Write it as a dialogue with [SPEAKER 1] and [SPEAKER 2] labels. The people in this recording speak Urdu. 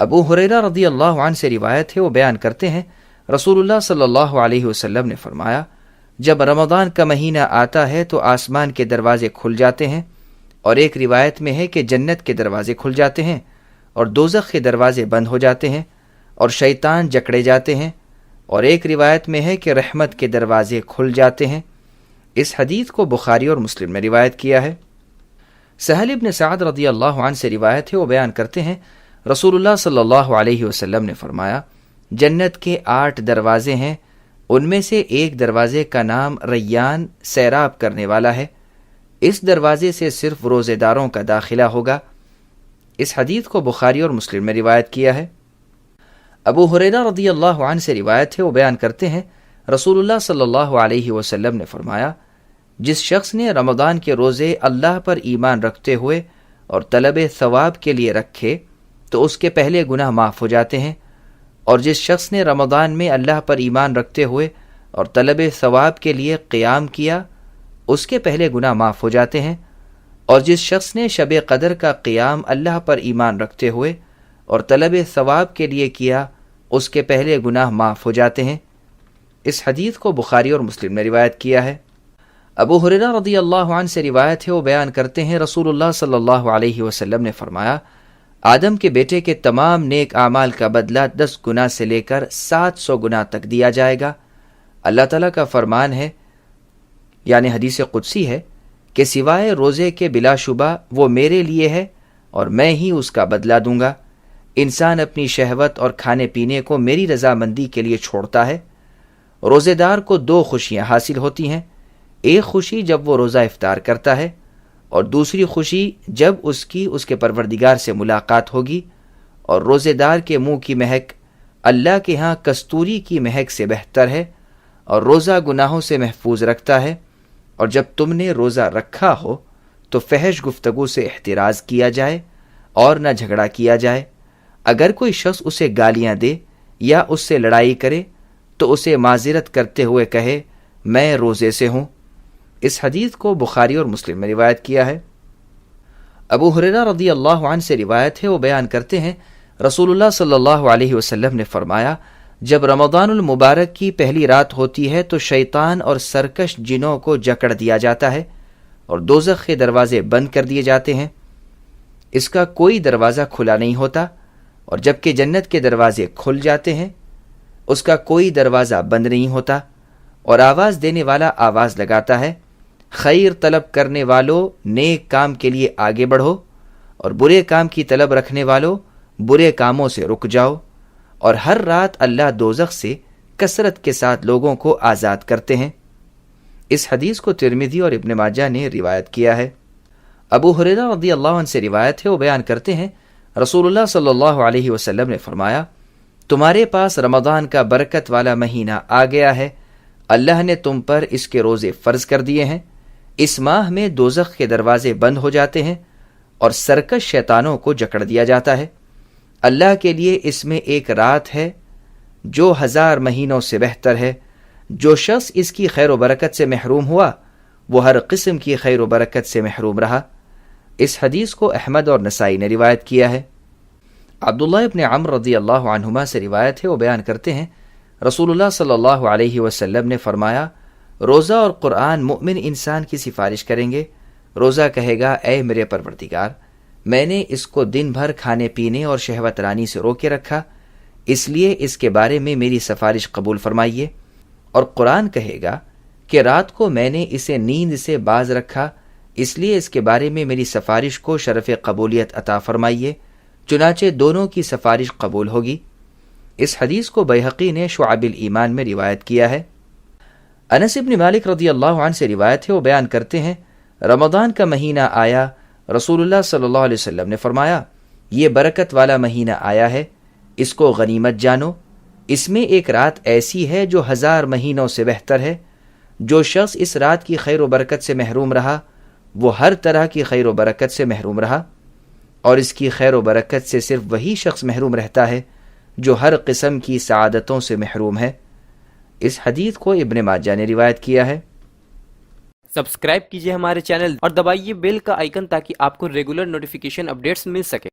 [SPEAKER 1] ابو ہریرہ رضی اللہ عنہ سے روایت ہے، وہ بیان کرتے ہیں رسول اللہ صلی اللہ علیہ وسلم نے فرمایا، جب رمضان کا مہینہ آتا ہے تو آسمان کے دروازے کھل جاتے ہیں، اور ایک روایت میں ہے کہ جنت کے دروازے کھل جاتے ہیں اور دوزخ کے دروازے بند ہو جاتے ہیں اور شیطان جکڑے جاتے ہیں، اور ایک روایت میں ہے کہ رحمت کے دروازے کھل جاتے ہیں۔ اس حدیث کو بخاری اور مسلم نے روایت کیا ہے۔ سہل ابن سعد رضی اللہ عنہ سے روایت ہے، وہ بیان کرتے ہیں رسول اللہ صلی اللہ علیہ وسلم نے فرمایا، جنت کے 8 دروازے ہیں، ان میں سے ایک دروازے کا نام ریان سیراب کرنے والا ہے، اس دروازے سے صرف روزے داروں کا داخلہ ہوگا۔ اس حدیث کو بخاری اور مسلم میں روایت کیا ہے۔ ابو ہریرہ رضی اللہ عنہ سے روایت ہے، وہ بیان کرتے ہیں رسول اللہ صلی اللہ علیہ وسلم نے فرمایا، جس شخص نے رمضان کے روزے اللہ پر ایمان رکھتے ہوئے اور طلب ثواب کے لیے رکھے تو اس کے پہلے گناہ معاف ہو جاتے ہیں، اور جس شخص نے رمضان میں اللہ پر ایمان رکھتے ہوئے اور طلب ثواب کے لیے قیام کیا اس کے پہلے گناہ معاف ہو جاتے ہیں، اور جس شخص نے شب قدر کا قیام اللہ پر ایمان رکھتے ہوئے اور طلب ثواب کے لیے کیا اس کے پہلے گناہ معاف ہو جاتے ہیں۔ اس حدیث کو بخاری اور مسلم نے روایت کیا ہے۔ ابو ہریرہ رضی اللہ عنہ سے روایت ہے، وہ بیان کرتے ہیں رسول اللہ صلی اللہ علیہ وسلم نے فرمایا، آدم کے بیٹے کے تمام نیک اعمال کا بدلہ 10 گنا سے لے کر 700 گنا تک دیا جائے گا۔ اللہ تعالیٰ کا فرمان ہے، یعنی حدیث قدسی ہے، کہ سوائے روزے کے بلا شبہ وہ میرے لیے ہے اور میں ہی اس کا بدلہ دوں گا۔ انسان اپنی شہوت اور کھانے پینے کو میری رضامندی کے لیے چھوڑتا ہے۔ روزے دار کو 2 خوشیاں حاصل ہوتی ہیں، ایک خوشی جب وہ روزہ افطار کرتا ہے، اور دوسری خوشی جب اس کے پروردگار سے ملاقات ہوگی، اور روزے دار کے منہ کی مہک اللہ کے ہاں کستوری کی مہک سے بہتر ہے، اور روزہ گناہوں سے محفوظ رکھتا ہے۔ اور جب تم نے روزہ رکھا ہو تو فحش گفتگو سے احتراز کیا جائے اور نہ جھگڑا کیا جائے۔ اگر کوئی شخص اسے گالیاں دے یا اس سے لڑائی کرے تو اسے معذرت کرتے ہوئے کہے، میں روزے سے ہوں۔ اس حدیث کو بخاری اور مسلم میں روایت کیا ہے۔ ابو ہریرہ رضی اللہ عنہ سے روایت ہے، وہ بیان کرتے ہیں رسول اللہ صلی اللہ علیہ وسلم نے فرمایا، جب رمضان المبارک کی پہلی رات ہوتی ہے تو شیطان اور سرکش جنوں کو جکڑ دیا جاتا ہے اور دوزخ کے دروازے بند کر دیے جاتے ہیں، اس کا کوئی دروازہ کھلا نہیں ہوتا، اور جب کہ جنت کے دروازے کھل جاتے ہیں اس کا کوئی دروازہ بند نہیں ہوتا، اور آواز دینے والا آواز لگاتا ہے، خیر طلب کرنے والوں نیک کام کے لیے آگے بڑھو، اور برے کام کی طلب رکھنے والوں برے کاموں سے رک جاؤ۔ اور ہر رات اللہ دوزخ سے کثرت کے ساتھ لوگوں کو آزاد کرتے ہیں۔ اس حدیث کو ترمذی اور ابن ماجہ نے روایت کیا ہے۔ ابو ہریرہ رضی اللہ عنہ سے روایت ہے، وہ بیان کرتے ہیں رسول اللہ صلی اللہ علیہ وسلم نے فرمایا، تمہارے پاس رمضان کا برکت والا مہینہ آ گیا ہے، اللہ نے تم پر اس کے روزے فرض کر دیے ہیں۔ اس ماہ میں دوزخ کے دروازے بند ہو جاتے ہیں اور سرکش شیطانوں کو جکڑ دیا جاتا ہے۔ اللہ کے لیے اس میں ایک رات ہے جو 1000 مہینوں سے بہتر ہے۔ جو شخص اس کی خیر و برکت سے محروم ہوا وہ ہر قسم کی خیر و برکت سے محروم رہا۔ اس حدیث کو احمد اور نسائی نے روایت کیا ہے۔ عبداللہ ابن عمر رضی اللہ عنہما سے روایت ہے، وہ بیان کرتے ہیں رسول اللہ صلی اللہ علیہ وسلم نے فرمایا، روزہ اور قرآن مومن انسان کی سفارش کریں گے۔ روزہ کہے گا، اے میرے پروردگار، میں نے اس کو دن بھر کھانے پینے اور شہوت رانی سے روکے رکھا، اس لیے اس کے بارے میں میری سفارش قبول فرمائیے۔ اور قرآن کہے گا کہ رات کو میں نے اسے نیند سے باز رکھا، اس لیے اس کے بارے میں میری سفارش کو شرف قبولیت عطا فرمائیے، چنانچہ دونوں کی سفارش قبول ہوگی۔ اس حدیث کو بیہقی نے شعب الایمان میں روایت کیا ہے۔ انس ابن مالک رضی اللہ عنہ سے روایت ہے، وہ بیان کرتے ہیں رمضان کا مہینہ آیا، رسول اللہ صلی اللہ علیہ وسلم نے فرمایا، یہ برکت والا مہینہ آیا ہے، اس کو غنیمت جانو، اس میں ایک رات ایسی ہے جو 1000 مہینوں سے بہتر ہے۔ جو شخص اس رات کی خیر و برکت سے محروم رہا وہ ہر طرح کی خیر و برکت سے محروم رہا، اور اس کی خیر و برکت سے صرف وہی شخص محروم رہتا ہے جو ہر قسم کی سعادتوں سے محروم ہے۔ اس حدیث کو ابن ماجہ نے روایت کیا ہے۔
[SPEAKER 2] سبسکرائب کیجئے ہمارے چینل اور دبائیے بیل کا آئیکن تاکہ آپ کو ریگولر نوٹیفیکیشن اپڈیٹس مل سکے۔